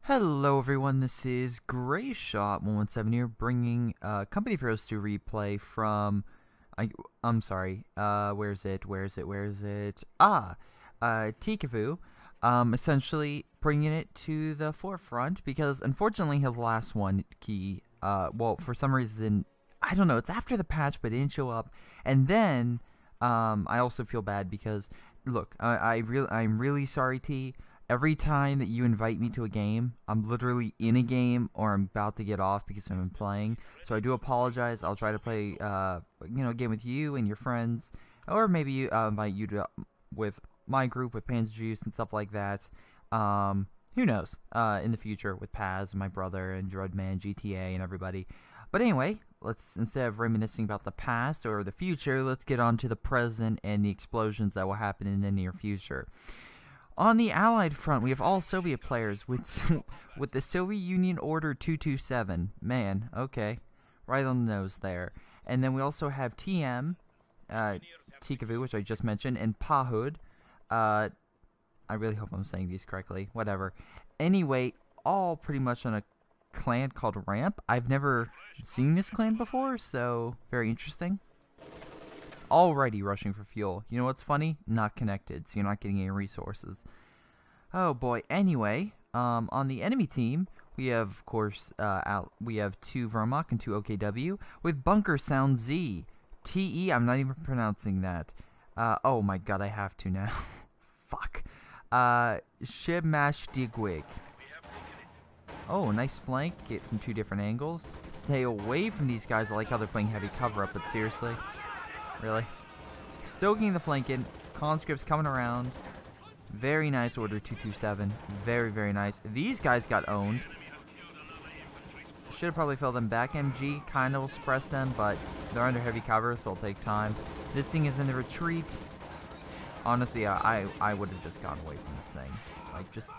Hello everyone, this is Greyshot 117 here, bringing Company of Heroes 2 replay from, I'm sorry, where's it, Tikavu, essentially bringing it to the forefront, because unfortunately his last one, well, for some reason, I don't know, it's after the patch, but it didn't show up, and then, I also feel bad because, look, I'm really sorry, T. Every time that you invite me to a game, I'm literally in a game or I'm about to get off because I've been playing. So I do apologize. I'll try to play, a game with you and your friends, or maybe invite you to with my group with Panzer Juice and stuff like that. Who knows? In the future with Paz, my brother, and Dreadman, GTA, and everybody. But anyway, let's, instead of reminiscing about the past or the future, let's get on to the present and the explosions that will happen in the near future. On the Allied front, we have all Soviet players with the Soviet Union Order 227. Man, okay. Right on the nose there. And then we also have TM, Tikavu, which I just mentioned, and Pahud. I really hope I'm saying these correctly. Whatever. Anyway, all pretty much on a clan called Ramp. I've never seen this clan before, so very interesting. Already rushing for fuel. You know what's funny? Not connected, so you're not getting any resources. Oh boy. Anyway, on the enemy team, we have, of course, we have 2 Vermach and 2 OKW with Bunker Sound Z. TE, I'm not even pronouncing that. Oh my god, I have to now. Fuck. Shibmash Digwig. Oh, nice flank. Get from 2 different angles. Stay away from these guys. I like how they're playing heavy cover up, but seriously. Really? Still getting the flank in. Conscripts coming around. Very nice order 227. Very, very nice. These guys got owned. Should have probably fell them back. MG kind of will suppress them, but they're under heavy cover, so it'll take time. This thing is in the retreat. Honestly, I would have just gone away from this thing. Like, just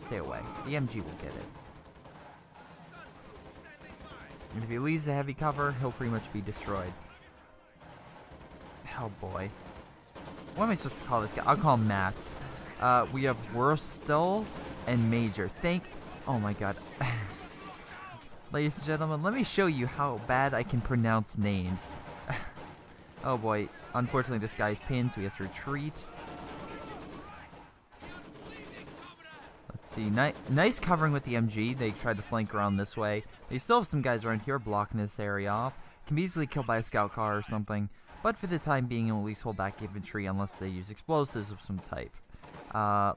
stay away. The MG will get it. And if he leaves the heavy cover, he'll pretty much be destroyed. Oh boy. What am I supposed to call this guy? I'll call him Mats. We have Wurstel and Major. Oh my god. Ladies and gentlemen, let me show you how bad I can pronounce names. Oh boy. Unfortunately, this guy's pinned, so he has to retreat. Let's see. Nice covering with the MG. They tried to flank around this way. They still have some guys around here blocking this area off. Can be easily killed by a scout car or something. But for the time being, it'll at least hold back infantry unless they use explosives of some type.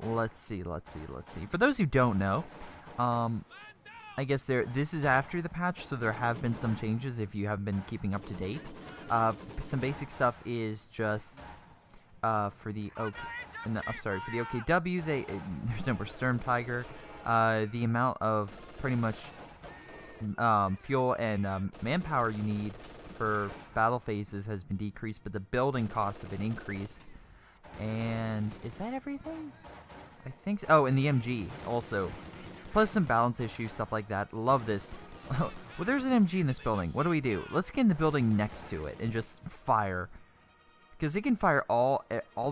Let's see. For those who don't know, I guess this is after the patch, so there have been some changes if you haven't been keeping up to date. Some basic stuff is just for the OKW, there's no more Sturm Tiger. The amount of pretty much fuel and manpower you need for battle phases has been decreased, but the building costs have been increased. And is that everything? I think so. Oh, and the MG also. Plus some balance issues, stuff like that. Love this. Well, there's an MG in this building. What do? Let's get in the building next to it and just fire. Because it can fire all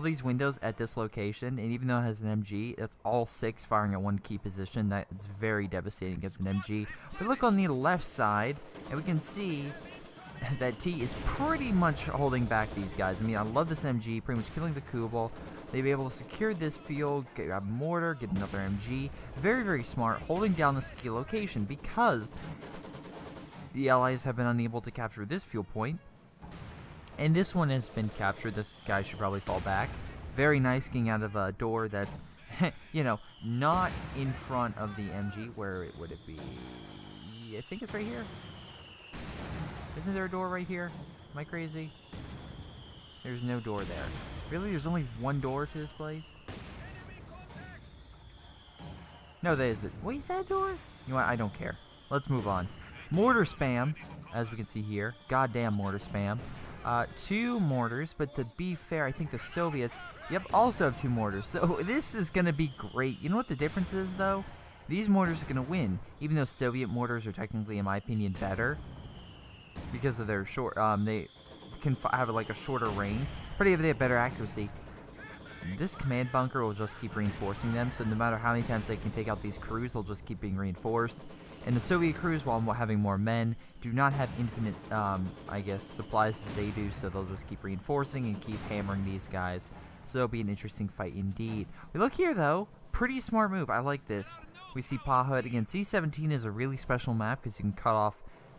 these windows at this location, and even though it has an MG, that's all 6 firing at one key position. That's very devastating against an MG. But look on the left side, and we can see that T is pretty much holding back these guys. I mean, I love this MG, pretty much killing the Kubel. They'll be able to secure this field, get a mortar, get another MG. Very, very smart, holding down this key location because the Allies have been unable to capture this fuel point. And this one has been captured. This guy should probably fall back. Very nice getting out of a door that's, you know, not in front of the MG. Where would it be? I think it's right here. Isn't there a door right here? Am I crazy? There's no door there. Really? There's only one door to this place? No, there isn't. Wait, is that a door? You know what? I don't care. Let's move on. Mortar spam, as we can see here. Goddamn mortar spam. 2 mortars, but to be fair, I think the Soviets, also have 2 mortars. So this is going to be great. You know what the difference is, though? These mortars are going to win, even though Soviet mortars are technically, in my opinion, better. Because of their short, they can have like a shorter range. But they have better accuracy. this command bunker will just keep reinforcing them, so no matter how many times they can take out these crews, they'll just keep being reinforced. And the Soviet crews, while having more men, do not have infinite, I guess, supplies as they do, so they'll just keep reinforcing and keep hammering these guys. So it'll be an interesting fight indeed. We look here, though. Pretty smart move. I like this. We see Pahud. Again, C-17 is a really special map because you can cut off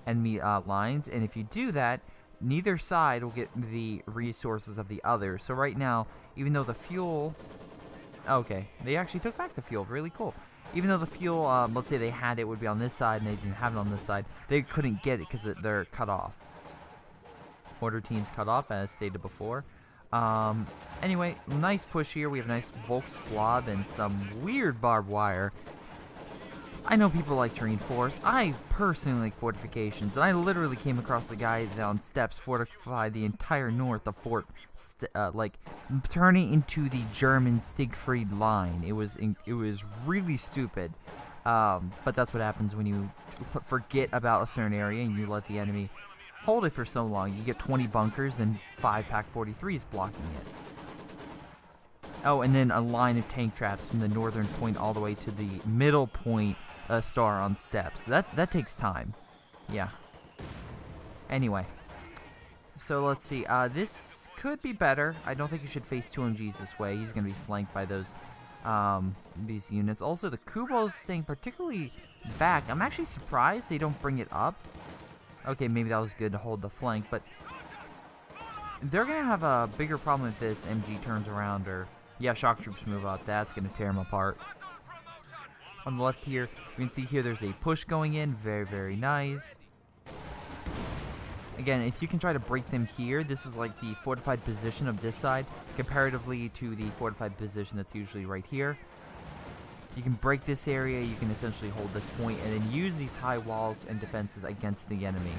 enemy lines, and if you do that, neither side will get the resources of the other. So right now, even though the fuel... Okay, they actually took back the fuel. Really cool. Even though the fuel, let's say they had it, would be on this side, and they didn't have it on this side, they couldn't get it because they're cut off. Order teams cut off, as stated before. Anyway, nice push here. We have a nice Volksblob and some weird barbed wire. I know people like to reinforce. I personally like fortifications, and I literally came across a guy that on steps fortified the entire north of Fort, like turning into the German Siegfried line. It was really stupid, but that's what happens when you forget about a certain area and you let the enemy hold it for so long. You get 20 bunkers and 5 Pack 43s blocking it. Oh, and then a line of tank traps from the northern point all the way to the middle point star on steps. That takes time. Yeah. Anyway. So let's see. This could be better. I don't think you should face 2 MGs this way. He's going to be flanked by these units. Also, the Kubo's staying particularly back. I'm actually surprised they don't bring it up. Okay, maybe that was good to hold the flank, but they're going to have a bigger problem if this MG turns around or... Yeah, shock troops move up. That's going to tear them apart. On the left here, you can see here there's a push going in. Very, very nice. Again, if you can try to break them here, this is like the fortified position of this side, comparatively to the fortified position that's usually right here. You can break this area, you can essentially hold this point, and then use these high walls and defenses against the enemy.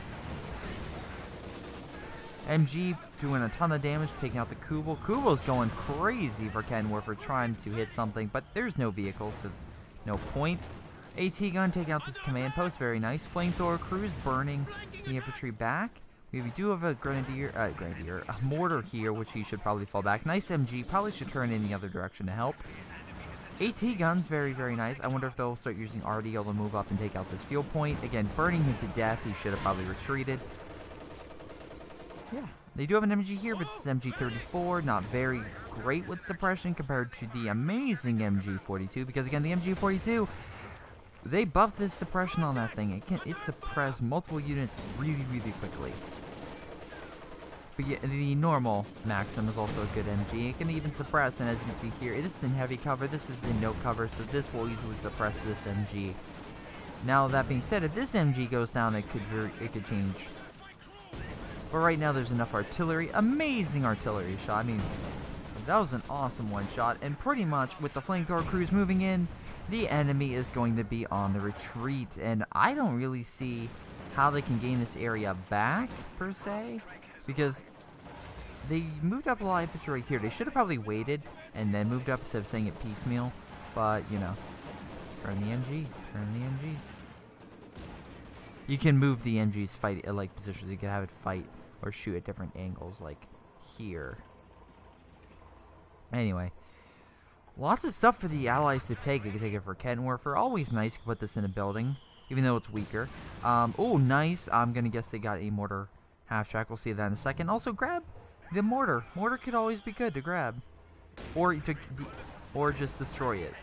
MG doing a ton of damage, taking out the Kubo. Kubo's going crazy for Kenworth trying to hit something, but there's no vehicle, so no point. AT gun taking out this command post, very nice. Flamethrower crews burning the infantry back. We do have a a mortar here, which he should probably fall back. Nice MG, probably should turn in the other direction to help. AT guns, very, very nice. I wonder if they'll start using RDL to move up and take out this fuel point. Again, burning him to death. He should have probably retreated. Yeah, they do have an MG here, but it's MG34. Not very great with suppression compared to the amazing MG42. Because, again, the MG42, they buffed this suppression on that thing. It suppressed multiple units really, really quickly. But yeah, the normal Maxim is also a good MG. It can even suppress, and as you can see here, this is in heavy cover, this is in no cover, so this will easily suppress this MG. Now, that being said, if this MG goes down, it could change. But right now, there's enough artillery. Amazing artillery shot. I mean, that was an awesome one shot. And pretty much, with the flamethrower crews moving in, the enemy is going to be on the retreat. And I don't really see how they can gain this area back, per se. Because they moved up a lot of infantry right here. They should have probably waited and then moved up instead of saying it piecemeal. But, you know, turn the MG. Turn the MG. You can move the MG's fight at, like, positions. You can have it fight or shoot at different angles, like here. Anyway. Lots of stuff for the Allies to take. They can take it for Kenworth. Always nice to put this in a building, even though it's weaker. Oh, nice. I'm going to guess they got a mortar half-track. We'll see that in a second. Also, grab the mortar. Mortar could always be good to grab. Or just destroy it.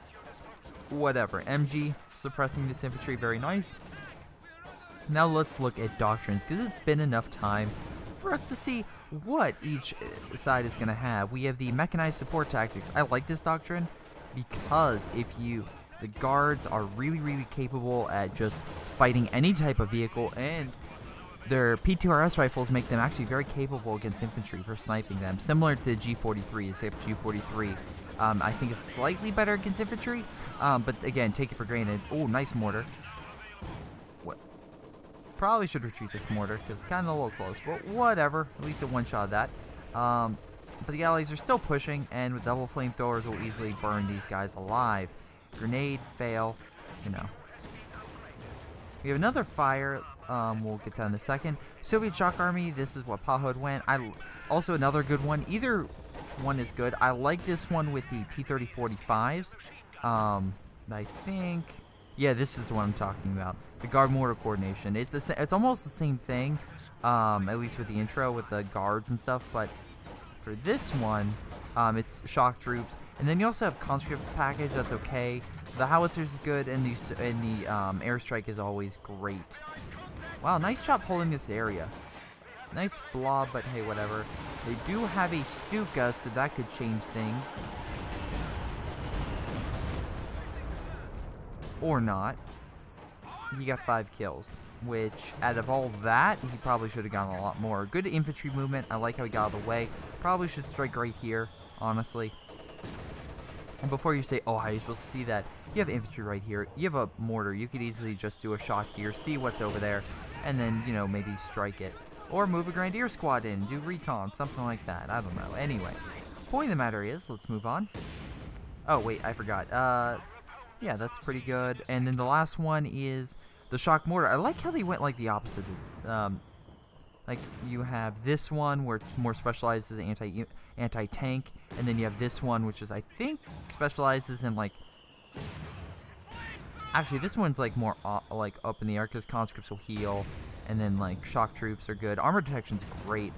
Whatever. MG suppressing this infantry. Very nice. Now let's look at doctrines, because it's been enough time for us to see what each side is going to have. We have the mechanized support tactics. I like this doctrine because the guards are really, really capable at just fighting any type of vehicle, and their P2RS rifles make them actually very capable against infantry for sniping them, similar to the G43, except G43 I think is slightly better against infantry, but again, take it for granted. Oh, nice mortar. What? Probably should retreat this mortar because it's kind of a little close, but whatever. At least it one-shot that. But the Allies are still pushing, and with double flamethrowers will easily burn these guys alive. Grenade, fail, you know. We have another fire. We'll get to that in a second. Soviet Shock Army, this is what Pahud went. Also another good one. Either one is good. I like this one with the T-30-45s. I think, yeah, this is the one I'm talking about. The guard mortar coordination. It's almost the same thing, at least with the intro with the guards and stuff. But for this one, it's shock troops, and then you also have conscript package. That's okay. The howitzers is good, and the airstrike is always great. Wow, nice job holding this area. Nice blob, but hey, whatever. They do have a Stuka, so that could change things. Or not. He got 5 kills, which out of all that, he probably should have gotten a lot more. Good infantry movement. I like how he got out of the way. Probably should strike right here, honestly. And before you say, oh, how are you supposed to see that? You have infantry right here. You have a mortar. You could easily just do a shot here, see what's over there, and then, you know, maybe strike it. Or move a Grenadier squad in, do recon, something like that. I don't know. Anyway, point of the matter is, let's move on. Oh, wait, I forgot. Yeah, that's pretty good. And then the last one is the shock mortar. I like how they went like the opposite. Like you have this one where it's more specialized as anti-tank, and then you have this one which is, I think, specializes in like. Actually, this one's like more like up in the air because conscripts will heal, and then like shock troops are good. Armor detection's great.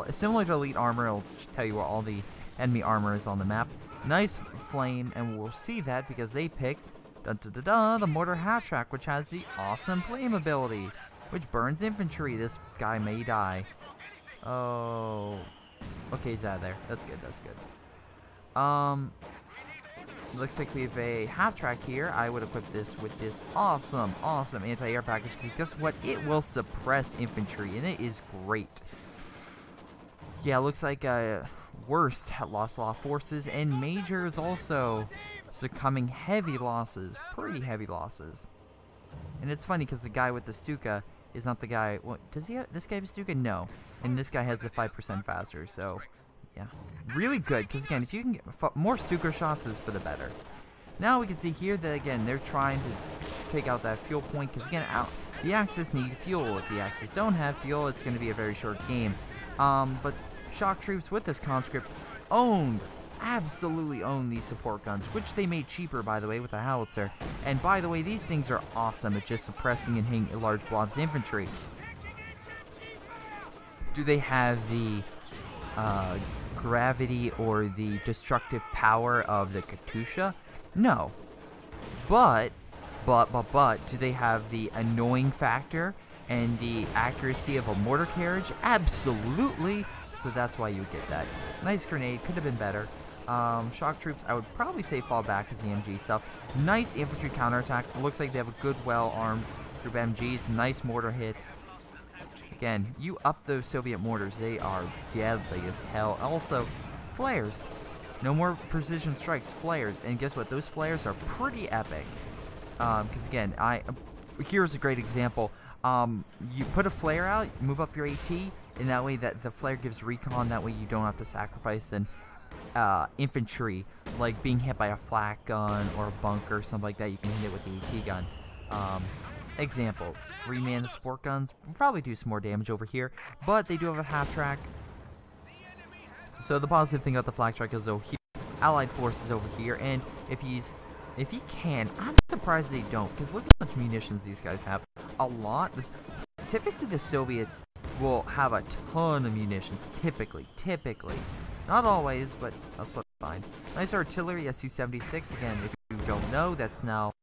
Similar to elite armor, it'll tell you where all the enemy armor is on the map. Nice flame, and we'll see that because they picked the mortar half track, which has the awesome flame ability, which burns infantry. This guy may die. Oh, okay, he's out of there. That's good. That's good. Looks like we have a half track here. I would equip this with this awesome anti-air package because guess what? It will suppress infantry, and it is great. Yeah, looks like worst lost a lot of forces, and majors also succumbing heavy losses, pretty heavy losses. And it's funny because the guy with the Stuka is not the guy. What does he have? This guy have a Stuka? No, and this guy has the 5% faster. So. Yeah, really good, because again, if you can get more Stuka shots is for the better. Now we can see here that, again, they're trying to take out that fuel point, because again, the Axis need fuel. If the Axis don't have fuel, it's going to be a very short game. But shock troops with this conscript absolutely own these support guns, which they made cheaper, by the way, with the howitzer. And by the way, these things are awesome at just suppressing and hitting large blobs of infantry. Do they have the gravity or the destructive power of the Katusha? No. But do they have the annoying factor and the accuracy of a mortar carriage? Absolutely. So that's why you would get that. Nice grenade, could have been better. Shock troops, I would probably say fall back as the MG stuff. Nice infantry counterattack. Looks like they have a good, well-armed group MGs. Nice mortar hit. Again, you up those Soviet mortars, they are deadly as hell. Also, flares. No more precision strikes, flares. And guess what? Those flares are pretty epic. Because again, here's a great example. You put a flare out, move up your AT, and that way that the flare gives recon. That way you don't have to sacrifice an infantry, like being hit by a flak gun or a bunker or something like that. You can hit it with the AT gun. Example, reman the support guns will probably do some more damage over here, but they do have a half track. So the positive thing about the flak track is, though, allied forces over here, and if he can, I'm surprised they don't, because look how much munitions these guys have. A lot. Typically the Soviets will have a ton of munitions. Typically, not always, but that's what I find. Nice artillery, Su-76. Again, if you don't know, that's now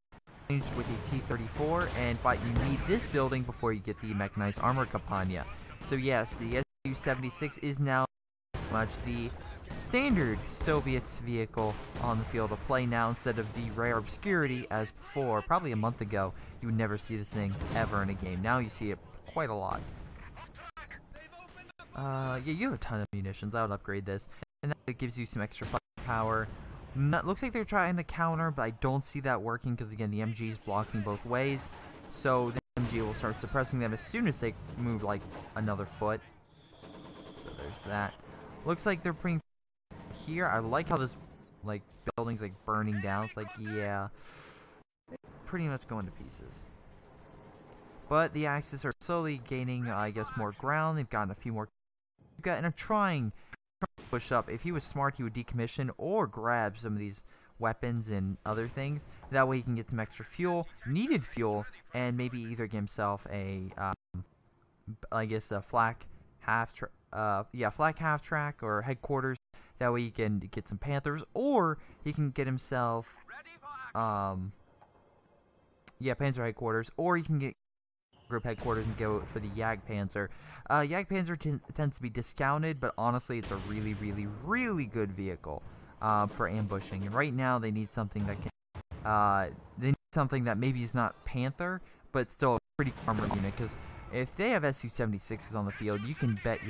with the T-34, but you need this building before you get the mechanized armor Campania. So yes, the Su-76 is now much the standard Soviet vehicle on the field of play now, instead of the rare obscurity as before. Probably a month ago, you would never see this thing ever in a game. Now you see it quite a lot. Yeah, you have a ton of munitions. I would upgrade this, and that gives you some extra power. Looks like they're trying to counter, but I don't see that working because, again, the MG is blocking both ways. So the MG will start suppressing them as soon as they move, like, another foot. So there's that. Looks like they're putting here. I like how this, like, building's, like, burning down. It's like, yeah, pretty much going to pieces. But the Axis are slowly gaining, I guess, more ground. They've gotten a few more, and are trying push up. If he was smart, he would decommission or grab some of these weapons and other things. That way he can get some extra fuel, needed fuel, and maybe either give himself a, I guess a flak half track or headquarters. That way he can get some Panthers, or he can get himself, Panzer headquarters, or he can get group headquarters and go for the Jagdpanzer. Jagdpanzer tends to be discounted, but honestly, it's a really, really, really good vehicle for ambushing. And right now, they need something that can, maybe is not Panther, but still a pretty armored unit. Because if they have Su-76s on the field, you can bet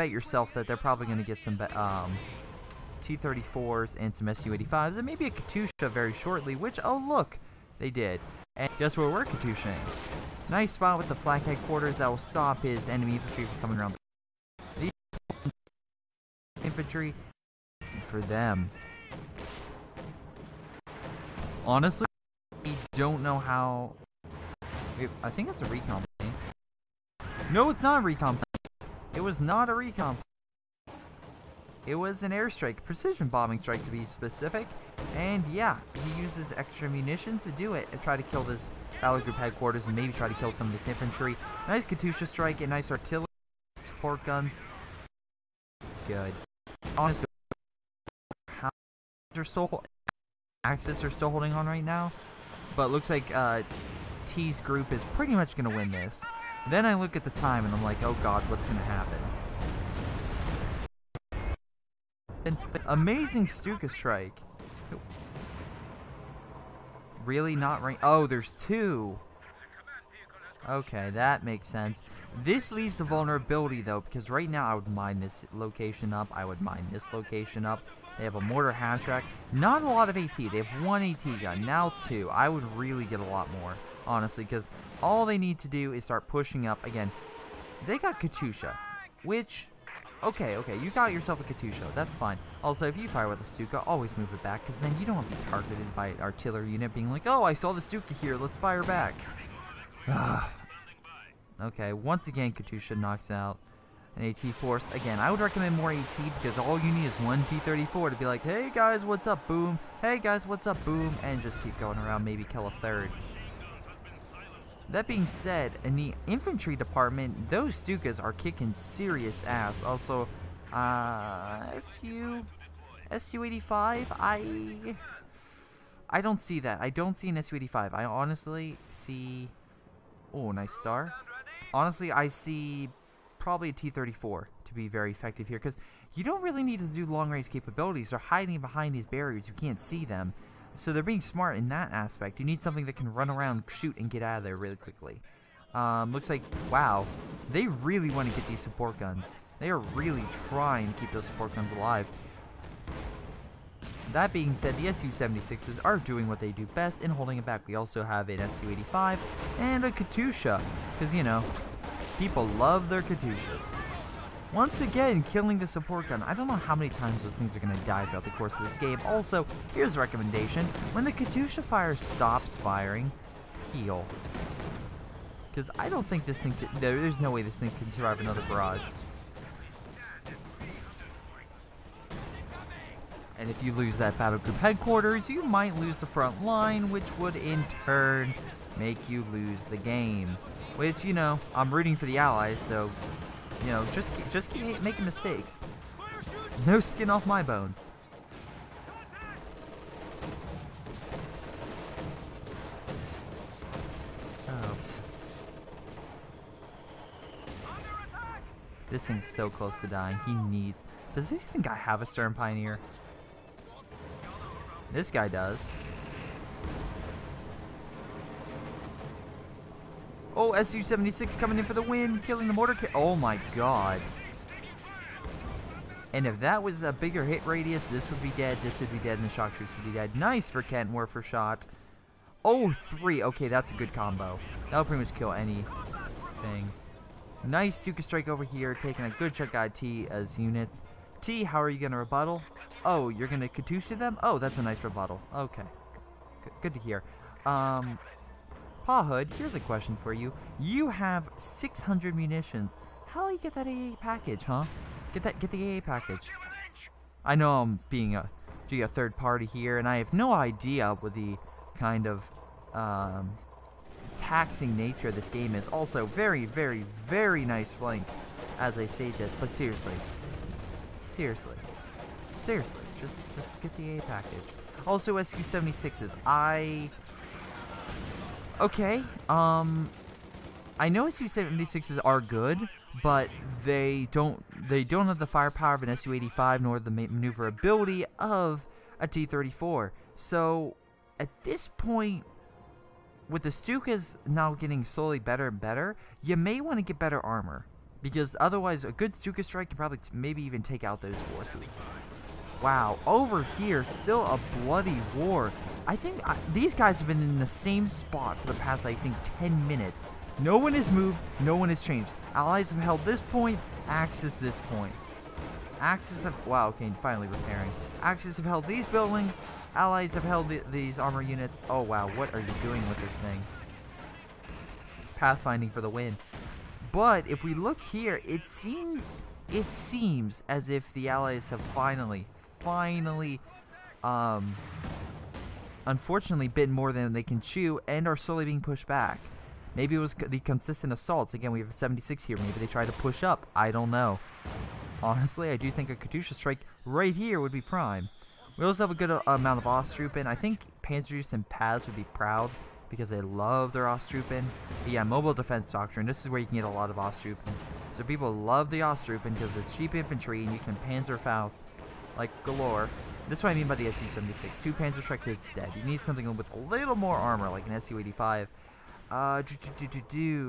yourself that they're probably going to get some T-34s and some Su-85s and maybe a Katyusha very shortly. Which, oh look, they did. And guess where we're Katyushaing? Nice spot with the flak headquarters that will stop his enemy infantry from coming around. The infantry for them. Honestly, we don't know how. I think it's a recon plane. No, it's not a recon plane. It was not a recon plane. It was an airstrike, precision bombing strike to be specific. And yeah, he uses extra munitions to do it and try to kill this battle group headquarters and maybe try to kill some of this infantry. Nice Katyusha strike and nice artillery support guns. Good. Honestly, Axis are still holding on right now, but looks like T's group is pretty much going to win this. Then I look at the time and I'm like, oh god, what's going to happen? An amazing Stuka strike. Really not right? Oh, there's two. Okay, that makes sense. This leaves the vulnerability though, because right now I would mine this location up. I would mine this location up. They have a mortar half track. Not a lot of AT. They have one AT gun. Now two. I would really get a lot more, honestly, because all they need to do is start pushing up. Again, they got Katyusha, which... Okay, you got yourself a Katyusha. That's fine. Also, if you fire with a Stuka, always move it back, because then you don't want to be targeted by an artillery unit being like, oh, I saw the Stuka here, let's fire back. Okay, once again, Katyusha knocks out an AT force. Again, I would recommend more AT, because all you need is one T-34 to be like, hey guys, what's up, boom? Hey guys, what's up, boom? And just keep going around, maybe kill a third. That being said, in the infantry department, those Stukas are kicking serious ass. Also, Su-85, I don't see that. I don't see an Su-85. I honestly see... Oh, nice star. Honestly, I see probably a T-34 to be very effective here, because you don't really need to do long-range capabilities. They're hiding behind these barriers. You can't see them. So they're being smart in that aspect. You need something that can run around, shoot, and get out of there really quickly. Looks like, wow, they really want to get these support guns. They are really trying to keep those support guns alive. That being said, the Su-76s are doing what they do best in holding it back. We also have an Su-85 and a Katyusha, because, you know, people love their Katyushas. Once again, killing the support gun. I don't know how many times those things are going to die throughout the course of this game. Also, here's a recommendation. When the Katyusha fire stops firing, heal. Because I don't think this thing can... There's no way this thing can survive another barrage. And if you lose that battle group headquarters, you might lose the front line, which would in turn make you lose the game. Which, you know, I'm rooting for the Allies, so... You know, just keep making mistakes. No skin off my bones. Oh. This thing's so close to dying. He needs... Does this even guy have a Stern Pioneer? This guy does. Oh, Su-76 coming in for the win, killing the mortar. Oh my god. And if that was a bigger hit radius, this would be dead, this would be dead, and the shock troops would be dead. Nice for Kent Warfer shot. Oh, 3. Okay, that's a good combo. That'll pretty much kill anything. Nice Stuka strike over here, taking a good chunk out of T as units. T, how are you going to rebuttal? Oh, you're going to Katyusha them? Oh, that's a nice rebuttal. Okay. Good to hear. Pawhood, here's a question for you. You have 600 munitions. How do you get that AA package, huh? Get the AA package. I know I'm being a third party here, and I have no idea what the kind of taxing nature of this game is. Also, very, very, very nice flank as I state this, but seriously, just get the A package. Also, SQ-76s. Okay, I know SU-76s are good, but they don't have the firepower of an SU-85 nor the maneuverability of a T-34. So at this point, with the Stukas now getting slowly better and better, you may want to get better armor, because otherwise a good Stuka strike can probably maybe even take out those forces. Wow, over here, still a bloody war. I think these guys have been in the same spot for the past, I think, 10 minutes. No one has moved, no one has changed. Allies have held this point, Axis this point. Axis have, wow, okay, finally repairing. Axis have held these buildings, Allies have held these armor units. Oh wow, what are you doing with this thing? Pathfinding for the win. But if we look here, it seems as if the Allies have finally, unfortunately bitten more than they can chew and are slowly being pushed back. Maybe it was the consistent assaults. Again, we have a 76 here. Maybe they try to push up. I don't know. Honestly, I do think a Katyusha strike right here would be prime. We also have a good amount of Osttroopen. I think Panzerjus and Paz would be proud because they love their Osttroopen. Yeah, mobile defense doctrine. This is where you can get a lot of Osttroopen. So people love the Osttroopen because it's cheap infantry and you can Panzerfaust like galore. That's what I mean by the SU-76. 2 Panzer strikes, it's dead. You need something with a little more armor, like an SU-85.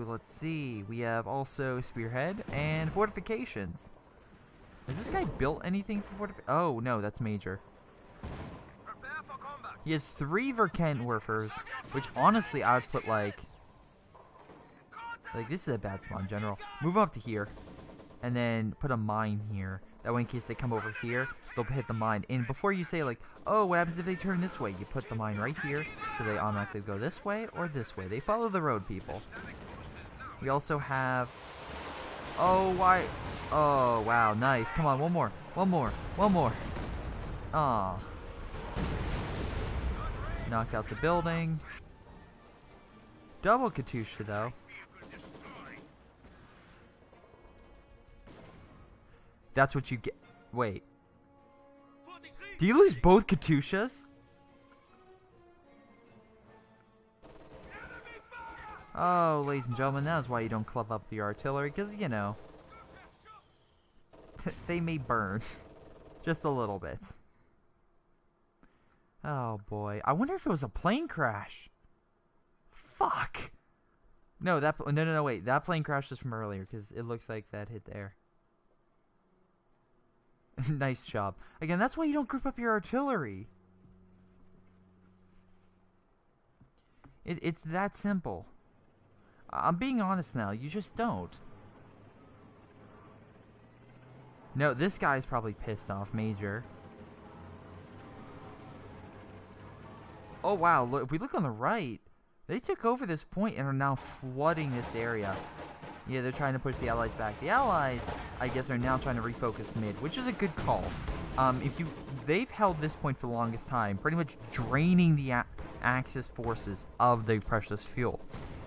Let's see. We have also Spearhead and Fortifications. Has this guy built anything for fortifications? Oh, no, that's Major. He has 3 Verkentwerfers, which honestly I would put like this is a bad spawn, General. Move up to here, and then put a mine here. That way, in case they come over here, they'll hit the mine. And before you say like, oh, what happens if they turn this way? You put the mine right here, so they automatically go this way or this way. They follow the road, people. We also have, oh, why? Oh, wow, nice. Come on, one more. Aw. Knock out the building. Double Katyusha, though. That's what you get. Wait. Do you lose both Katyushas? Oh, ladies and gentlemen, that's why you don't club up your artillery, because, you know, they may burn. Just a little bit. Oh, boy. I wonder if it was a plane crash. Fuck. No, no, wait. That plane crash was from earlier, because it looks like that hit there. Nice job. Again, that's why you don't group up your artillery. It's that simple. I'm being honest now. You just don't. No, this guy's probably pissed off, Major. Oh, wow. Look, if we look on the right, they took over this point and are now flooding this area. Yeah, they're trying to push the Allies back. The Allies, I guess, are now trying to refocus mid, which is a good call. They've held this point for the longest time, pretty much draining the Axis forces of the precious fuel.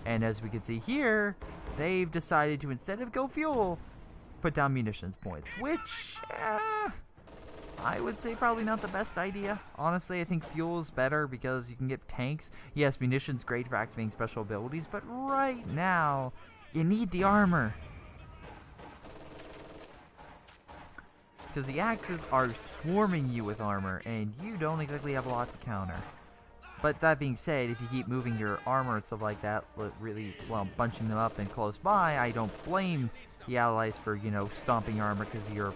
And as we can see here, they've decided to, instead of go fuel, put down munitions points, which I would say probably not the best idea. Honestly, I think fuel is better because you can get tanks. Yes, munitions great for activating special abilities, but right now you need the armor. Because the Axis are swarming you with armor, and you don't exactly have a lot to counter. But that being said, if you keep moving your armor and stuff like that, really, well, bunching them up and close by, I don't blame the Allies for, you know, stomping your armor because you're,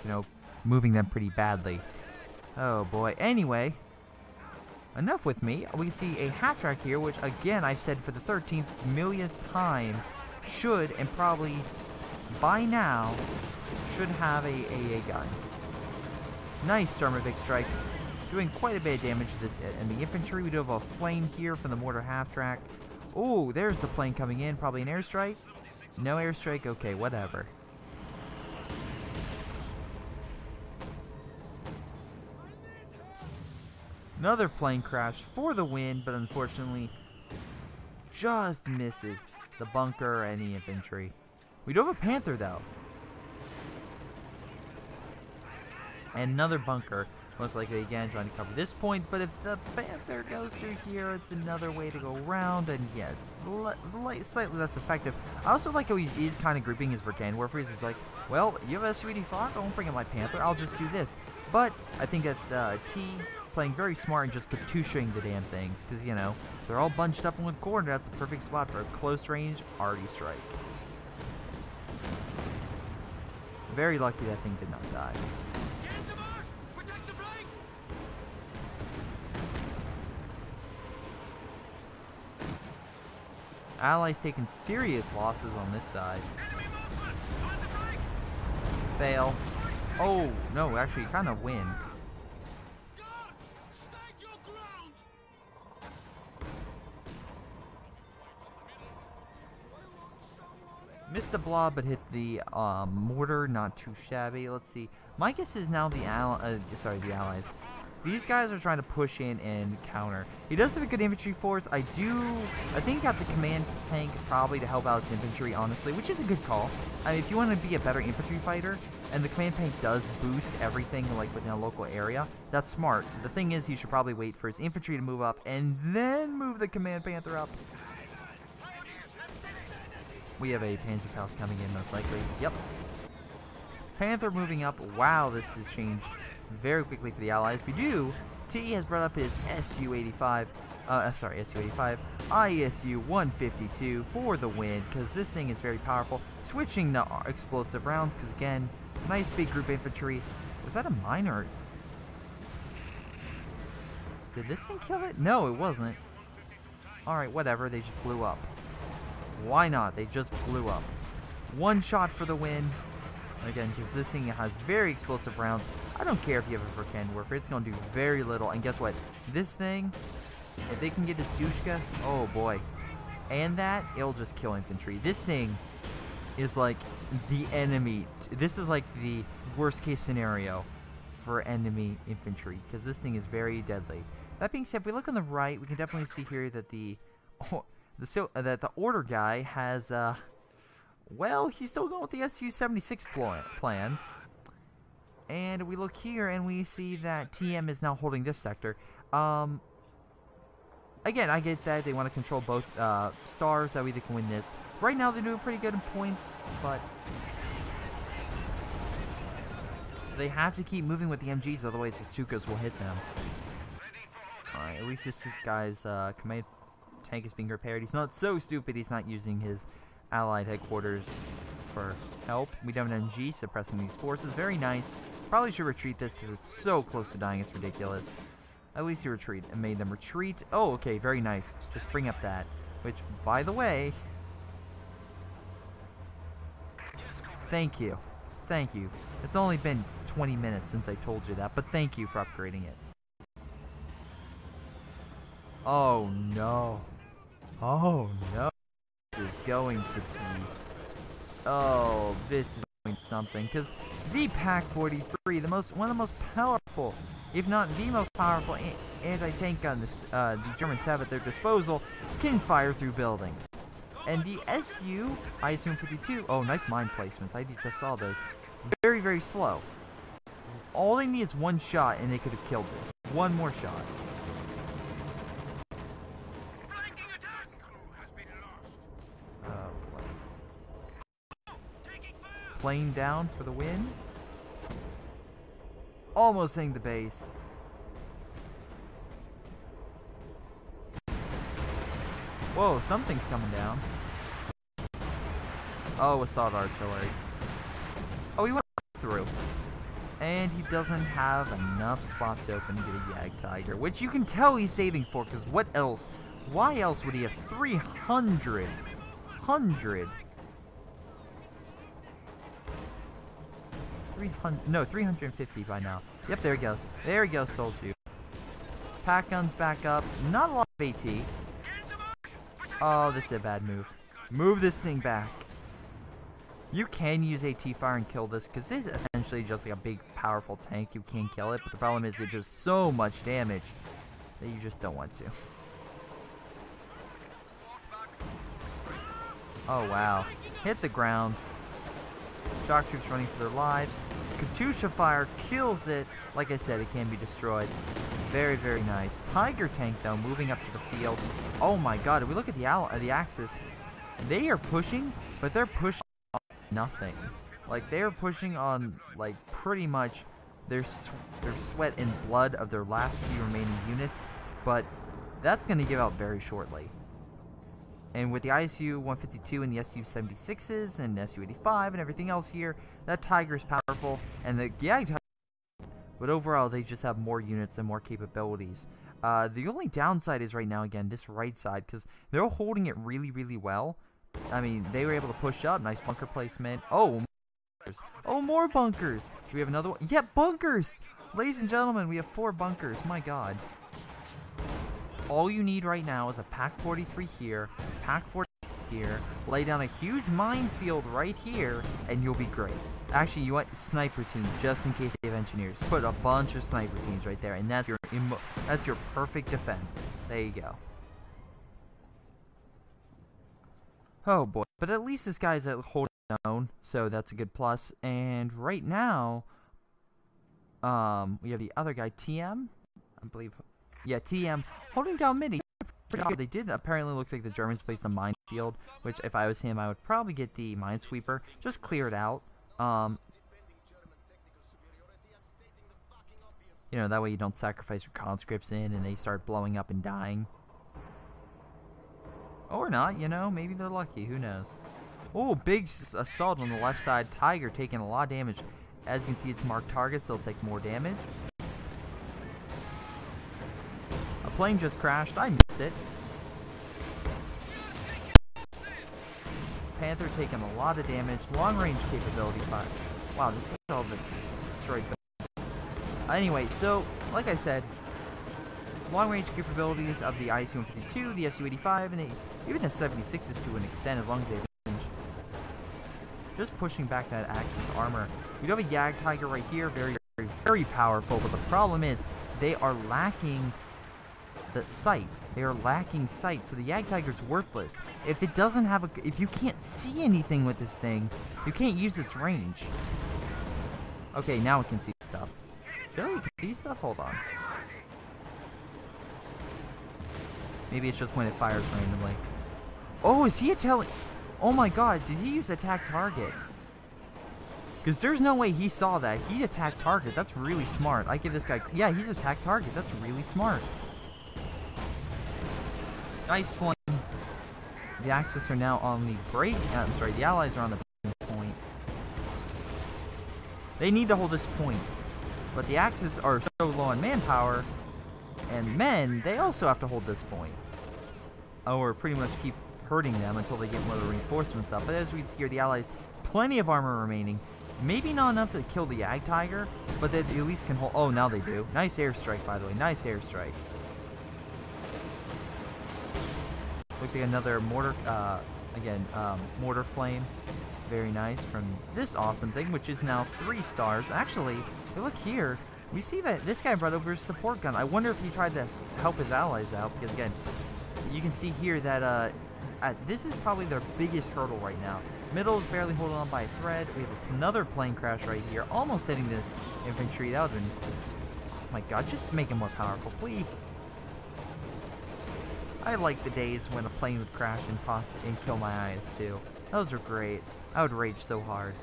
you know, moving them pretty badly. Oh boy. Anyway, enough with me. We can see a half-track here, which, again, I've said for the 13th millionth time, should, and probably by now, should have a AA gun. Nice Stormovic strike. Doing quite a bit of damage to this. And the infantry, we do have a flame here from the mortar half-track. Oh, there's the plane coming in. Probably an airstrike. No airstrike. Okay, whatever. Another plane crash for the win, but unfortunately just misses the bunker or any infantry. We do have a Panther though. And another bunker, most likely again trying to cover this point, but if the Panther goes through here, it's another way to go around, and yeah, slightly less effective. I also like how he's kind of grouping his Vercan Warfare. He's like, well, you have SU-85, I won't bring up my Panther, I'll just do this. But I think that's T playing very smart and just Katyushaing the damn things, because, you know, if they're all bunched up in one corner, that's a perfect spot for a close range arty strike. Very lucky that thing did not die. Allies taking serious losses on this side. Fail. Oh, no, actually kind of win. Missed the blob, but hit the mortar, not too shabby. Let's see. My guess is now the allies. These guys are trying to push in and counter. He does have a good infantry force. I think he got the command tank probably to help out his infantry, honestly, which is a good call. I mean, if you want to be a better infantry fighter, and the command tank does boost everything like within a local area, that's smart. The thing is, he should probably wait for his infantry to move up and then move the command panther up. We have a Panzerfaust coming in, most likely. Yep. Panther moving up. Wow, this has changed very quickly for the Allies. We do. T has brought up his SU-85. SU-85. ISU-152 for the win, because this thing is very powerful. Switching to explosive rounds, because again, nice big group infantry. Was that a mine or... Did this thing kill it? No, it wasn't. Alright, whatever. They just blew up. Why not? They just blew up. One shot for the win. Again, because this thing has very explosive rounds. I don't care if you have a Vercan Warfare. It's going to do very little. And guess what? This thing, if they can get this Dushka, oh boy. And that, it'll just kill infantry. This thing is like the enemy. This is like the worst case scenario for enemy infantry, because this thing is very deadly. That being said, if we look on the right, we can definitely see here that the order guy has, well, he's still going with the SU-76 plan. And we look here and we see that TM is now holding this sector. Again, I get that they want to control both stars, that way they can win this. Right now they're doing pretty good in points, but they have to keep moving with the MGs, otherwise the Stukas will hit them. Alright, at least this guy's command tank is being repaired. He's not so stupid, he's not using his allied headquarters for help. We have an MG suppressing these forces. Very nice. Probably should retreat this because it's so close to dying, it's ridiculous. At least he retreat and made them retreat. Oh, okay, very nice. Just bring up that. Which, by the way... Thank you. Thank you. It's only been 20 minutes since I told you that, but thank you for upgrading it. Oh, no. Oh, no. This is going to be... Oh, this is going to be something. Because the Pak-43, one of the most powerful, if not the most powerful anti-tank gun the Germans have at their disposal, can fire through buildings. And the SU, I assume 52, oh, nice mine placements. I just saw those. Very, very slow. All they need is one shot and they could have killed this. One more shot. Plane down for the win. Almost hitting the base. Whoa, something's coming down. Oh, assault artillery. Oh, he went through. And he doesn't have enough spots open to get a Yag Tiger, which you can tell he's saving for, because what else? Why else would he have 300? 350 by now. Yep, there he goes. There he goes, told you. Pack guns back up. Not a lot of AT. Oh, this is a bad move. Move this thing back. You can use AT fire and kill this, because it's essentially just like a big, powerful tank. You can kill it, but the problem is it does so much damage that you just don't want to. Oh, wow. Hit the ground. Shock troops running for their lives. Katyusha fire kills it. Like I said, it can be destroyed. Very, very nice. Tiger tank, though, moving up to the field. Oh, my God. If we look at the Axis, they are pushing, but they're pushing on nothing. Like, they are pushing on, like, pretty much their sweat and blood of their last few remaining units. But that's going to give out very shortly. And with the ISU 152 and the SU 76s and SU 85 and everything else here, that Tiger is powerful. And the YAG Tiger, but overall, they just have more units and more capabilities. The only downside is right now, again, this right side, because they're holding it really, really well. I mean, they were able to push up. Nice bunker placement. Oh, oh, more bunkers. Do we have another one? Yeah, bunkers. Ladies and gentlemen, we have 4 bunkers. My God. All you need right now is a Pack 43 here, Pack 40 here, lay down a huge minefield right here, and you'll be great. Actually, you want sniper team, just in case they have engineers. Put a bunch of sniper teams right there, and that's your perfect defense. There you go. Oh boy, but at least this guy's holding his own, so that's a good plus. And right now, we have the other guy, TM, I believe. Yeah, TM holding down mid. They did apparently looks like the Germans placed a minefield, which if I was him, I would probably get the minesweeper, just clear it out. You know, that way you don't sacrifice your conscripts in and they start blowing up and dying. Or not, you know, maybe they're lucky, who knows. Oh, big assault on the left side. Tiger taking a lot of damage. As you can see, it's marked targets, they'll take more damage. A plane just crashed, I missed it. Panther taking a lot of damage. Long range capability fire. Wow, all this destroyed. Anyway, so, like I said, long range capabilities of the ISU-152, the SU-85, and even the 76s to an extent, as long as they have range. Just pushing back that Axis armor. We do have a YAG Tiger right here, very, very, very powerful, but the problem is they are lacking the sight. They are lacking sight, so the YAG Tiger's worthless. If it doesn't have if you can't see anything with this thing, you can't use its range. Okay, now it can see stuff. Really? You can see stuff? Hold on. Maybe it's just when it fires randomly. Oh, is he oh my God, did he use attack target? Because there's no way he saw that. He attacked target. That's really smart. I give this guy... Yeah, he's attack target. That's really smart. Nice flame. The Axis are now on the break. I'm sorry, the Allies are on the point. They need to hold this point. But the Axis are so low on manpower and men, they also have to hold this point. Or pretty much keep hurting them until they get more of the reinforcements up. But as we can see here, the Allies, plenty of armor remaining. Maybe not enough to kill the YAG Tiger, but they at least can hold... Oh, now they do. Nice airstrike, by the way. Nice airstrike. Looks like another mortar, mortar flame. Very nice from this awesome thing, which is now 3 stars. Actually, look here. We see that this guy brought over his support gun. I wonder if he tried to help his allies out, because again, you can see here that this is probably their biggest hurdle right now. Middle is barely holding on by a thread. We have another plane crash right here, almost hitting this infantry. That would have been... Oh my God, just make it more powerful, please. I like the days when a plane would crash and kill my eyes too. Those are great. I would rage so hard.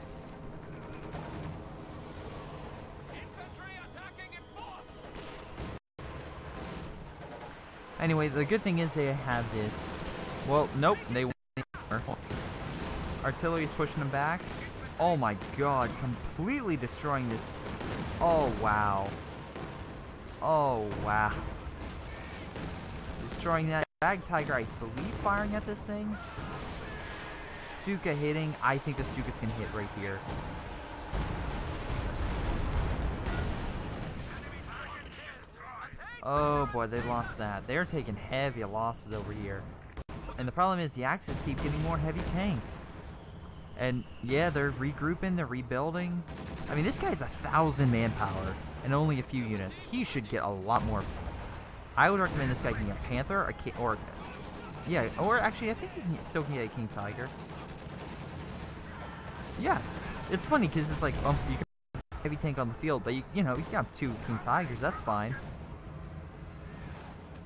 Anyway, the good thing is they have this. Well, nope, they won't anymore. Artillery's pushing them back. Oh my God, completely destroying this. Oh wow. Oh wow. Destroying that YAG Tiger, I believe, firing at this thing. Stuka hitting. I think the Stuka's can hit right here. Oh boy, they lost that. They're taking heavy losses over here. And the problem is the Axis keep getting more heavy tanks. And yeah, they're regrouping, they're rebuilding. I mean, this guy's 1,000 manpower and only a few units. He should get a lot more. I would recommend this guy getting a Panther, a King, or yeah, or actually I think you can, still can get a King Tiger. Yeah, it's funny because it's like so you can have a heavy tank on the field, but you know you got 2 King Tigers, that's fine.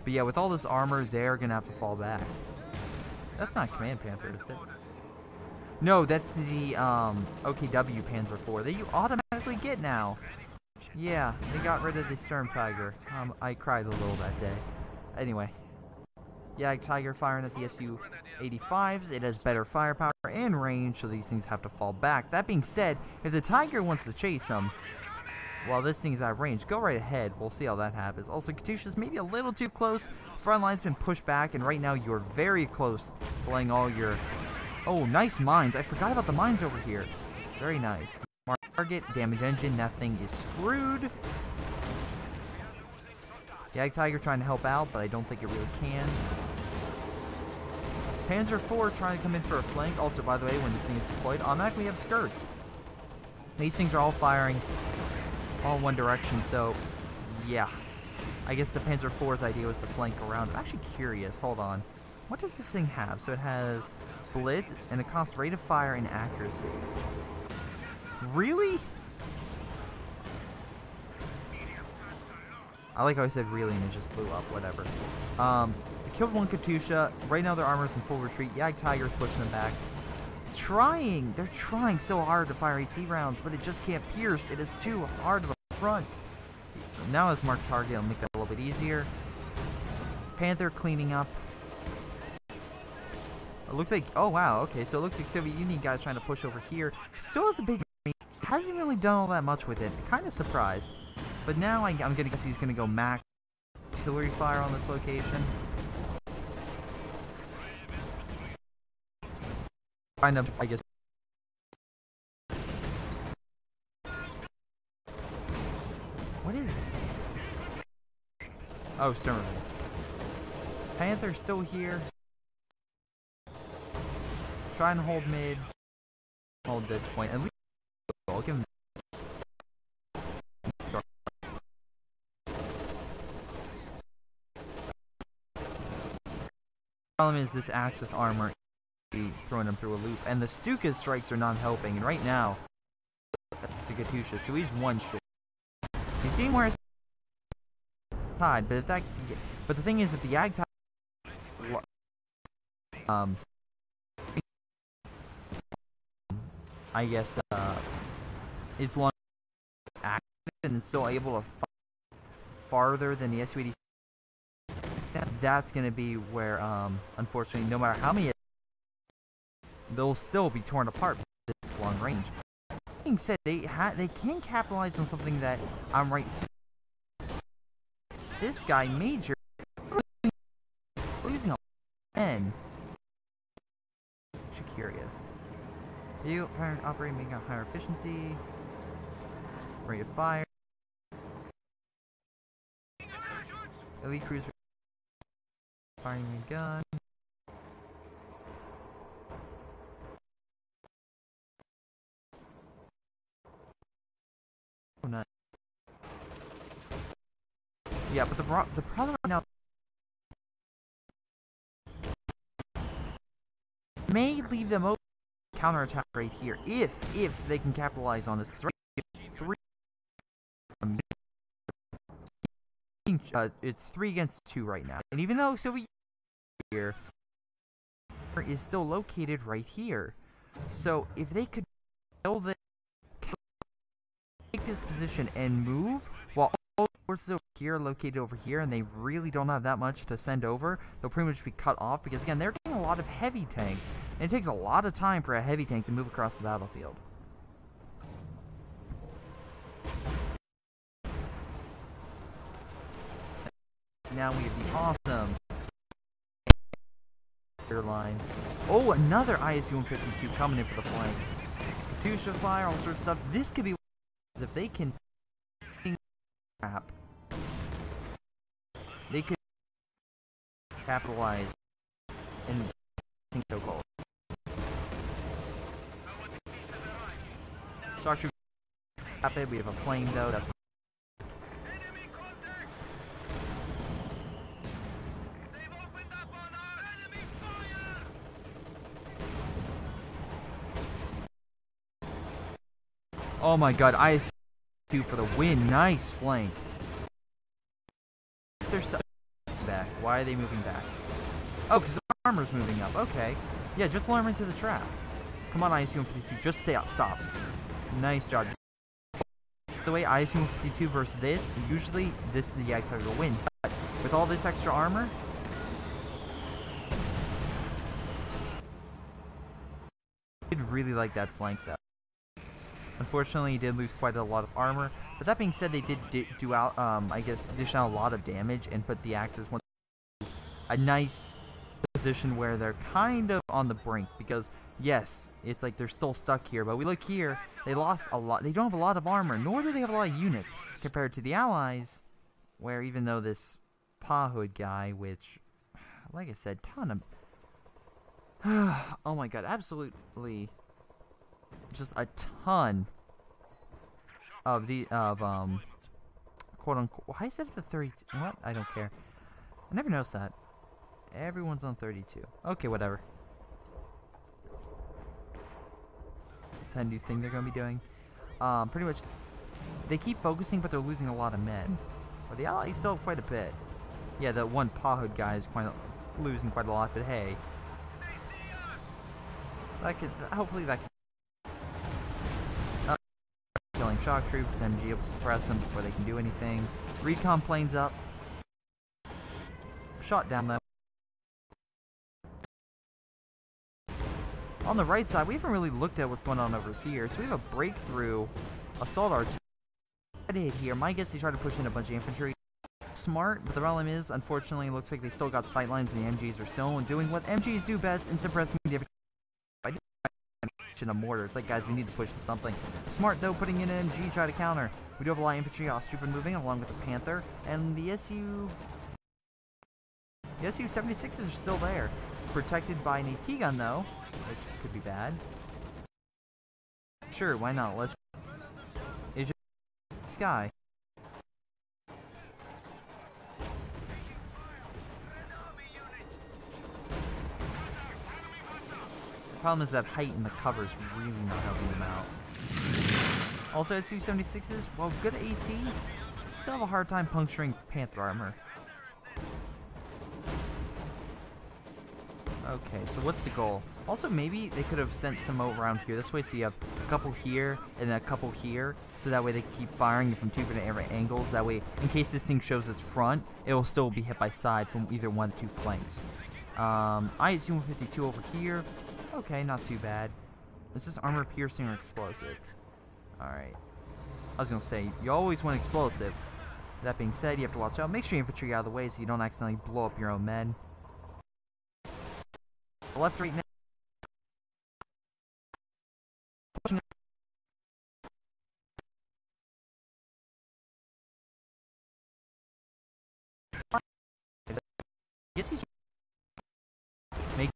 But yeah, with all this armor, they're gonna have to fall back. That's not Command Panther, is it? No, that's the OKW Panzer IV that you automatically get now. Yeah, they got rid of the Sturm Tiger. I cried a little that day. Anyway, yeah, Tiger firing at the Su-85s. It has better firepower and range, so these things have to fall back. That being said, if the Tiger wants to chase them, while this thing's out of range, go right ahead. We'll see how that happens. Also, Katyusha's maybe a little too close. Front line's been pushed back, and right now you're very close to laying all your... Oh, nice mines. I forgot about the mines over here. Very nice. Mark target, damage engine. That thing is screwed. Yag Tiger trying to help out, but I don't think it really can. Panzer IV trying to come in for a flank. Also, by the way, when this thing is deployed, automatically have skirts. These things are all firing all in one direction, so yeah. I guess the Panzer IV's idea was to flank around. I'm actually curious. Hold on. What does this thing have? So it has Blitz, and it costs rate of fire and accuracy. Really? I like how I said really and it just blew up. Whatever. I killed 1 Katyusha. Right now their armor's in full retreat. Yag Tiger's pushing them back. They're trying so hard to fire AT rounds, but it just can't pierce. It is too hard of a front. Now it's marked target. I'll make that a little bit easier. Panther cleaning up. It looks like, oh wow, okay, so it looks like Soviet Union guys trying to push over here. Still has a big army. Hasn't really done all that much with it. Kind of surprised. But now I'm gonna guess he's gonna go max artillery fire on this location. Kind of, I guess. What is? Oh, Sturm. Panther's still here. Trying to hold mid. Hold this point. At least I'll give him. Problem is this Axis armor is throwing him through a loop, and the Stuka strikes are not helping. And right now, it's a Katyusha, so he's 1 short. He's getting more tied, but if that, but the thing is, if the Yag Tide, I guess it's long active and is still able to fight farther than the Su-85. That's going to be where, unfortunately, no matter how many, they'll still be torn apart by this long range. That being said, they can capitalize on something that I'm right. This guy, Major, losing a N. Actually curious. You operate making a higher efficiency. Rate of fire. Elite cruiser. Firing a gun. Oh, nice. Yeah, but the problem right now may leave them open to counterattack right here if they can capitalize on this. Because right here, it's 3 against 2 right now, and even though Soviet here is still located right here, so if they could take this position and move while all the forces over here are located over here, and they really don't have that much to send over, they'll pretty much be cut off because again they're getting a lot of heavy tanks, and it takes a lot of time for a heavy tank to move across the battlefield. Now we have the awesome line. Oh, another ISU-152 coming in for the flank. Katyusha fire, all sorts of stuff. This could be if they can crap. They could capitalize and so cold. Structure rapid. We have a plane though. That's Oh my god, ISU for the win. Nice flank. They're stuck back. Why are they moving back? Oh, because the armor's moving up. Okay. Yeah, just lure him into the trap. Come on, ISU 152. Just stay up. Stop. Nice job. The way ISU 152 versus this, usually this the Yag Tiger will win. But with all this extra armor, I did really like that flank though. Unfortunately, he did lose quite a lot of armor. But that being said, they did do out, I guess, dish out a lot of damage and put the Axis a nice position where they're kind of on the brink. Because, yes, it's like they're still stuck here. But we look here, they lost a lot. They don't have a lot of armor, nor do they have a lot of units compared to the Allies. Where even though this Pahood guy, which, like I said, ton of... oh my god, absolutely... just a ton of the quote unquote. Why is it the 32? What? I don't care. I never noticed that. Everyone's on 32. Okay, whatever. What's that new thing they're gonna be doing? Pretty much, they keep focusing, but they're losing a lot of men. But the Allies still have quite a bit. Yeah, the one Pahood guy is losing quite a lot. But hey, that could hopefully that. Killing shock troops, MG will suppress them before they can do anything. Recon planes up. Shot down them. On the right side, we haven't really looked at what's going on over here. So we have a breakthrough assault artillery here. My guess they tried to push in a bunch of infantry. Smart, but the problem is, unfortunately, it looks like they still got sightlines and the MGs are still doing what MGs do best in suppressing the a mortar. It's like, guys, we need to push in something. Smart, though, putting in an MG, try to counter. We do have a lot of infantry, Ostroup moving, along with the Panther, and the SU-76s are still there. Protected by an AT gun, though, which could be bad. Sure, why not? Let's... It's just... Sky. Problem is that height in the cover is really not helping them out. Also at Su-76s, well, good AT, still have a hard time puncturing Panther armor. Okay, so what's the goal? Also, maybe they could have sent some around here this way, so you have a couple here and then a couple here, so that way they can keep firing from two different angles. That way, in case this thing shows its front, it will still be hit by side from either one or two flanks. ISU-152 over here. Okay, not too bad. Is this armor piercing or explosive? Alright. I was gonna say, you always want explosive. That being said, you have to watch out. Make sure your infantry out of the way so you don't accidentally blow up your own men. Left, right, now. Yes, make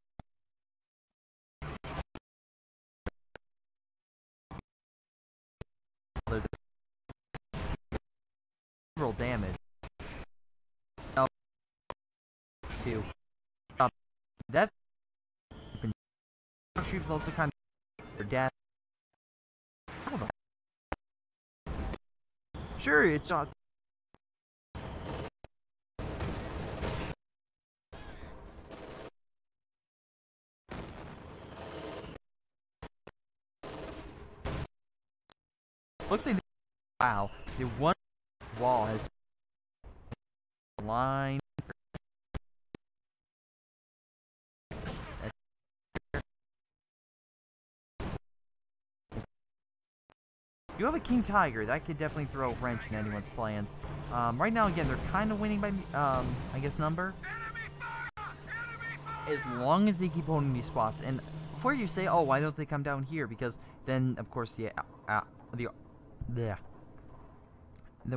there's several damage. Two. That troops also kind of for death. Sure, it's not. Looks like wow, the one wall has line. You have a King Tiger, that could definitely throw a wrench in anyone's plans. Right now, again, they're kind of winning by, I guess, number. As long as they keep holding these spots. And before you say, oh, why don't they come down here? Because then, of course, then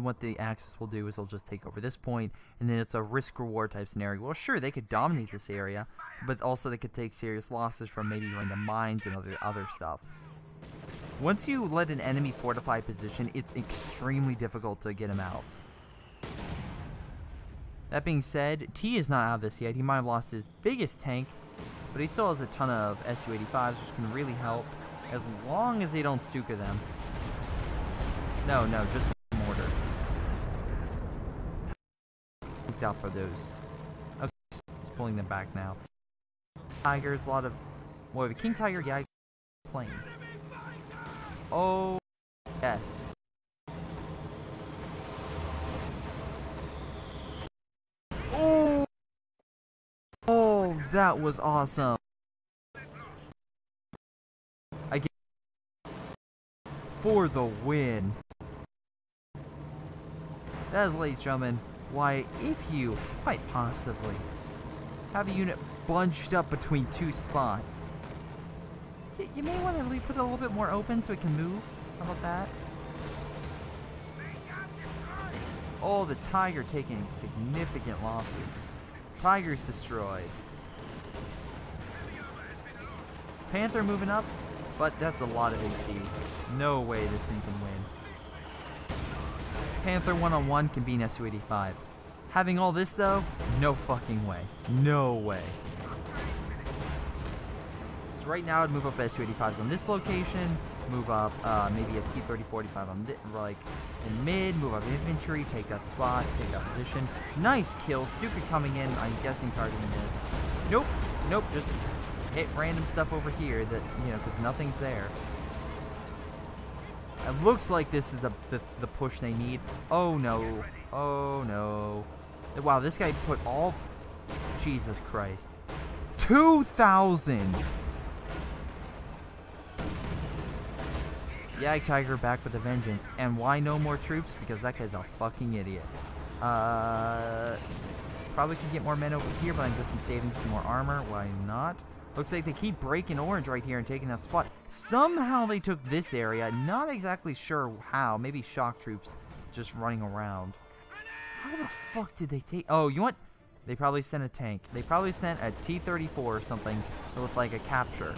what the Axis will do is they'll just take over this point, and then it's a risk-reward type scenario. Well, sure, they could dominate this area, but also they could take serious losses from maybe random mines and other stuff. Once you let an enemy fortify position, it's extremely difficult to get him out. That being said, T is not out of this yet. He might have lost his biggest tank, But he still has a ton of Su-85s, which can really help, as long as they don't Stuka them. No, just mortar. Looked out for those. Okay, he's pulling them back now. Tigers, a lot of... What, the King Tiger, yeah, plane. Oh, yes. Oh! Oh, that was awesome. Again, for the win. That is, ladies and gentlemen, why, if you, quite possibly, have a unit bunched up between two spots, you may want to put it a little bit more open so it can move. How about that? Oh, the Tiger taking significant losses. Tiger's destroyed. Panther moving up, but that's a lot of AT. No way this thing can win. Panther one-on-one can beat Su-85. Having all this, though, no fucking way. No way. So right now, I'd move up Su-85s on this location, move up maybe a T-30-45 on like in mid, move up infantry, take that spot, take that position. Nice kill. Stuka coming in, I'm guessing targeting this. Nope, just hit random stuff over here that, you know, because nothing's there. It looks like this is the push they need. Oh no. Oh no. Wow, this guy put all... Jesus Christ. 2,000! Yag Tiger back with a vengeance. And why no more troops? Because that guy's a fucking idiot. Probably could get more men over here, but I'm guessing saving some more armor. Why not? Looks like they keep breaking orange right here and taking that spot. Somehow they took this area. Not exactly sure how. Maybe shock troops just running around. How the fuck did they take... Oh, you know what? They probably sent a tank. They probably sent a T-34 or something with like a capture.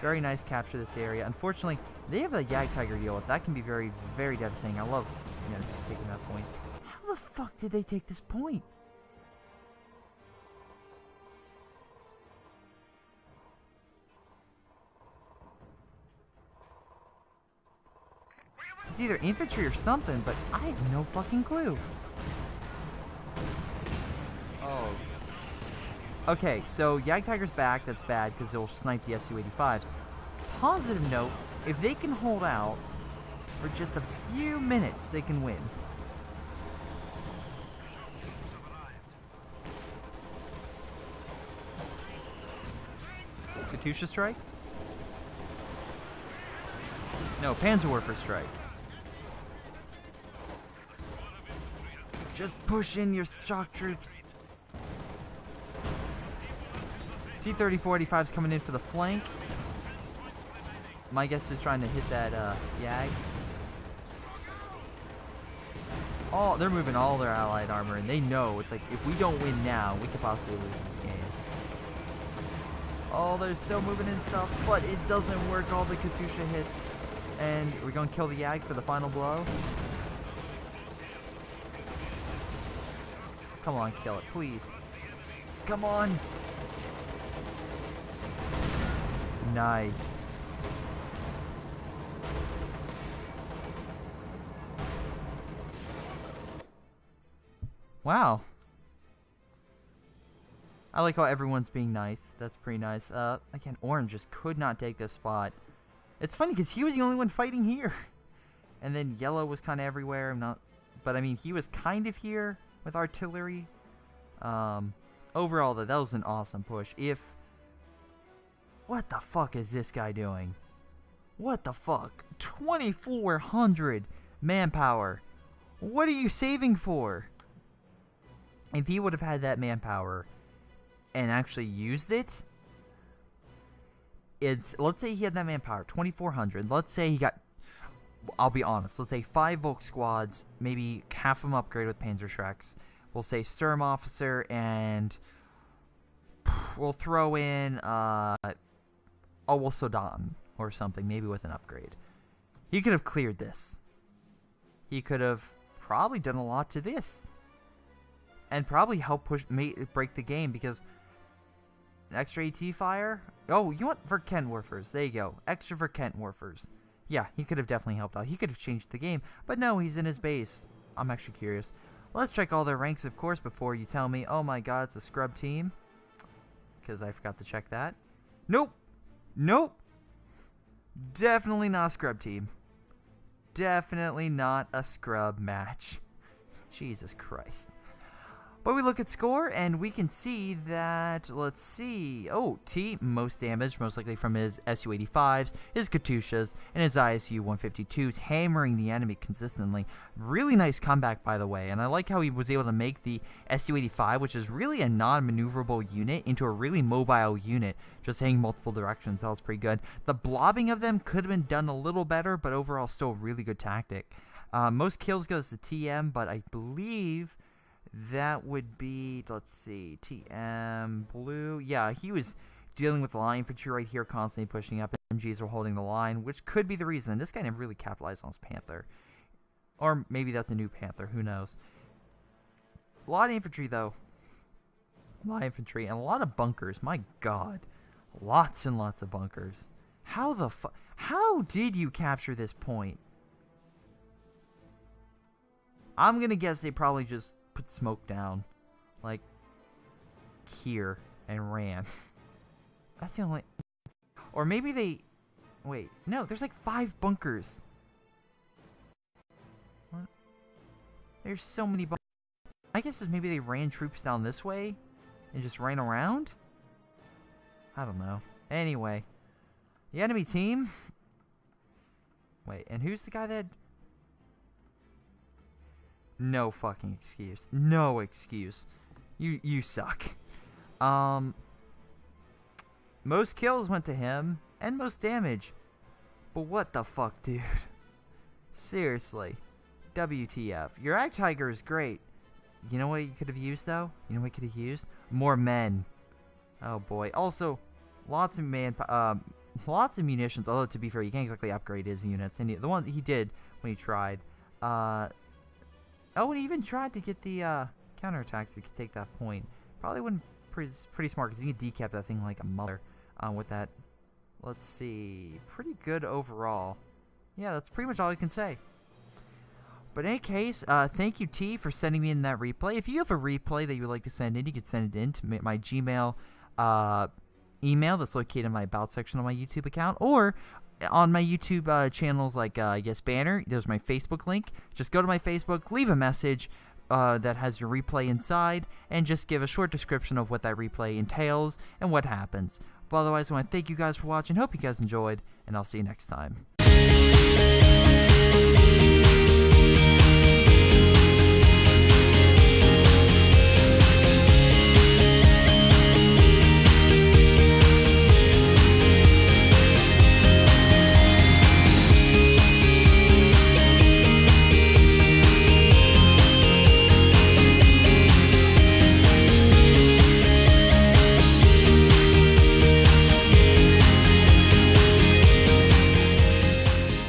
Very nice capture this area. Unfortunately, they have the Yag Tiger deal with. That can be very, very devastating. I love, you know, just taking that point. How the fuck did they take this point? It's either infantry or something, but I have no fucking clue. Oh. Okay, so Yag Tiger's back. That's bad because they'll snipe the Su-85s. Positive note, if they can hold out for just a few minutes, they can win. Katusha strike? No, Panzerwerfer strike. Just push in your shock troops. T-30-45's coming in for the flank. My guess is trying to hit that Yag. Oh, they're moving all their allied armor, and they know it's like if we don't win now, we could possibly lose this game. Oh, they're still moving in stuff, but it doesn't work. All the Katusha hits, and we're gonna kill the Yag for the final blow. Come on, kill it, please. Come on. Nice. Wow. I like how everyone's being nice. That's pretty nice. Again, Orange just could not take this spot. It's funny because he was the only one fighting here. And then Yellow was kind of everywhere. But I mean, he was kind of here with artillery. Overall, though, that was an awesome push. What the fuck is this guy doing? What the fuck? 2,400 manpower. What are you saving for? If he would have had that manpower and actually used it, let's say he had that manpower, 2,400. Let's say he got, I'll be honest, let's say 5 Volk squads, maybe half of them upgrade with Panzerschrecks. We'll say Sturm Officer, and we'll throw in, Sodan or something, maybe with an upgrade. He could have cleared this. He could have probably done a lot to this. And probably help break the game, because An extra AT fire? Oh, you want for Kent Warfers. There you go. Extra for Kent Warfers. Yeah, he could have definitely helped out. He could have changed the game. But no, he's in his base. I'm actually curious. Let's check all their ranks, of course, before you tell me, oh my god, it's a scrub team. Because I forgot to check that. Nope. Nope. Definitely not a scrub team. Definitely not a scrub match. Jesus Christ. But we look at score, and we can see that, let's see, oh, T, most damage, most likely from his Su-85s, his Katyushas, and his ISU-152s, hammering the enemy consistently. Really nice comeback, by the way, and I like how he was able to make the Su-85, which is really a non-maneuverable unit, into a really mobile unit, just hitting multiple directions. That was pretty good. The blobbing of them could have been done a little better, but overall still a really good tactic. Most kills goes to TM, but I believe that would be, let's see, TM Blue. Yeah, he was dealing with the line infantry right here, constantly pushing up. MGs were holding the line, which could be the reason. This guy never really capitalized on his Panther. Or maybe that's a new Panther, who knows. A lot of infantry, though. A lot of infantry, and a lot of bunkers. My god. Lots and lots of bunkers. How the fuck? How did you capture this point? I'm gonna guess they probably just put smoke down, like, here, and ran. That's the only... Or maybe they... Wait, no, there's like 5 bunkers. What? There's so many bunkers. I guess maybe they ran troops down this way, and just ran around? I don't know. Anyway, the enemy team... Wait, and who's the guy that... No fucking excuse. No excuse. You suck. Most kills went to him, and most damage. But what the fuck, dude? Seriously. WTF. Your Ag Tiger is great. You know what you could have used, though? You know what you could have used? More men. Oh, boy. Also, lots of lots of munitions. Although, to be fair, you can't exactly upgrade his units. And the one he did when he tried. Oh, and he even tried to get the counterattacks to take that point. Probably wouldn't pretty smart because he can decap that thing like a mother with that. Let's see. Pretty good overall. Yeah, that's pretty much all I can say. But in any case, thank you, T, for sending me in that replay. If you have a replay that you would like to send in, you can send it in to my Gmail email that's located in my About section on my YouTube account, or on my YouTube channels like, I guess, Banner. There's my Facebook link. Just go to my Facebook, leave a message that has your replay inside, and just give a short description of what that replay entails and what happens. But otherwise, I want to thank you guys for watching. Hope you guys enjoyed, and I'll see you next time.